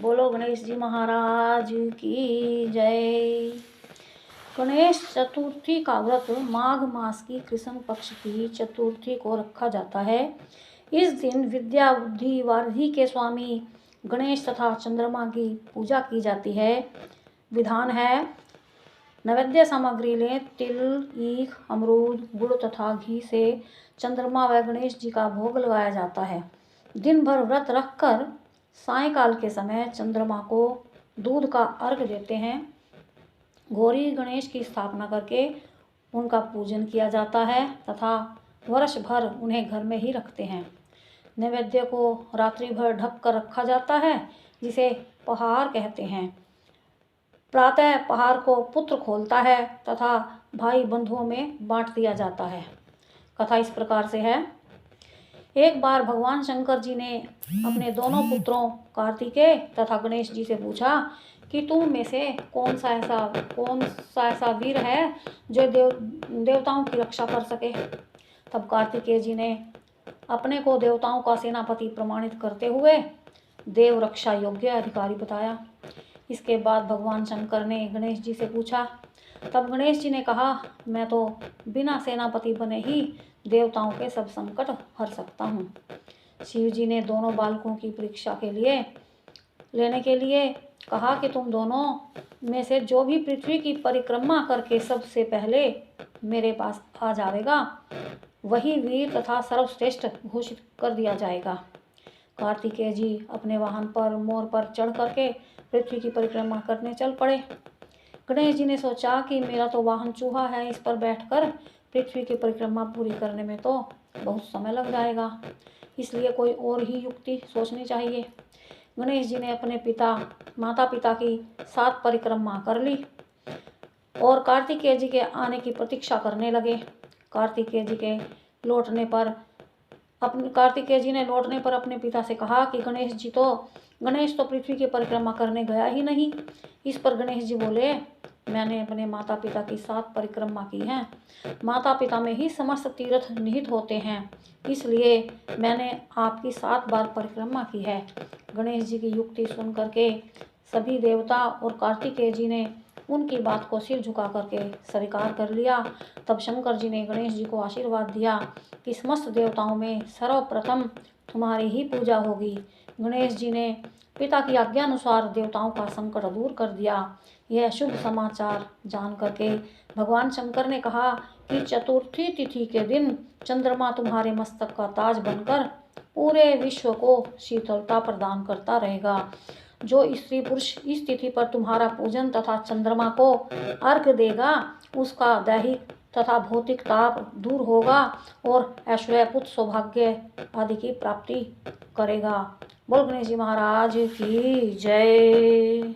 बोलो गणेश जी महाराज की जय। गणेश चतुर्थी का व्रत माघ मास की कृष्ण पक्ष की चतुर्थी को रखा जाता है। इस दिन विद्या बुद्धि वारिधि के स्वामी गणेश तथा चंद्रमा की पूजा की जाती है। विधान है, नैवेद्य सामग्री लें। तिल, ईख, अमरूद, गुड़ तथा घी से चंद्रमा व गणेश जी का भोग लगाया जाता है। दिन भर व्रत रखकर सायंकाल के समय चंद्रमा को दूध का अर्घ देते हैं। गौरी गणेश की स्थापना करके उनका पूजन किया जाता है तथा वर्ष भर उन्हें घर में ही रखते हैं। नैवेद्य को रात्रि भर ढक कर रखा जाता है, जिसे पहार कहते हैं। प्रातः पहार को पुत्र खोलता है तथा भाई बंधुओं में बांट दिया जाता है। कथा इस प्रकार से है। एक बार भगवान शंकर जी ने अपने दोनों पुत्रों कार्तिकेय तथा गणेश जी से पूछा कि तुम में से कौन सा ऐसा वीर है जो देवताओं की रक्षा कर सके। तब कार्तिकेय जी ने अपने को देवताओं का सेनापति प्रमाणित करते हुए देव रक्षा योग्य अधिकारी बताया। इसके बाद भगवान शंकर ने गणेश जी से पूछा। तब गणेश जी ने कहा, मैं तो बिना सेनापति बने ही देवताओं के सब संकट हर सकता हूँ। शिव जी ने दोनों बालकों की परीक्षा लेने के लिए कहा कि तुम दोनों में से जो भी पृथ्वी की परिक्रमा करके सबसे पहले मेरे पास आ जाएगा, वही वीर तथा सर्वश्रेष्ठ घोषित कर दिया जाएगा। कार्तिकेय जी अपने वाहन पर मोर पर चढ़ करके पृथ्वी की परिक्रमा करने चल पड़े। गणेश जी ने सोचा कि मेरा तो वाहन चूहा है, इस पर बैठकर पृथ्वी की परिक्रमा पूरी करने में तो बहुत समय लग जाएगा, इसलिए कोई और ही युक्ति सोचनी चाहिए। गणेश जी ने अपने माता पिता की 7 परिक्रमा कर ली और कार्तिकेय जी के आने की प्रतीक्षा करने लगे। कार्तिकेय जी ने लौटने पर अपने पिता से कहा कि गणेश तो पृथ्वी की परिक्रमा करने गया ही नहीं। इस पर गणेश जी बोले, मैंने अपने माता पिता की 7 परिक्रमा की हैं। माता पिता में ही समस्त तीर्थ निहित होते हैं, इसलिए मैंने आपकी 7 बार परिक्रमा की है। गणेश जी की युक्ति सुन करके सभी देवता और कार्तिकेय जी ने उनकी बात को सिर झुका करके स्वीकार कर लिया। तब शंकर जी ने गणेश जी को आशीर्वाद दिया कि समस्त देवताओं में सर्वप्रथम तुम्हारी ही पूजा होगी। गणेश जी ने पिता की आज्ञानुसार देवताओं का संकट दूर कर दिया। यह शुभ समाचार जान करके भगवान शंकर ने कहा कि चतुर्थी तिथि के दिन चंद्रमा तुम्हारे मस्तक का ताज बनकर पूरे विश्व को शीतलता प्रदान करता रहेगा। जो स्त्री पुरुष इस तिथि पर तुम्हारा पूजन तथा चंद्रमा को अर्घ देगा, उसका दैहिक तथा भौतिक ताप दूर होगा और ऐश्वर्य, पुत्र, सौभाग्य आदि की प्राप्ति करेगा। बोल गणेश जी महाराज की जय।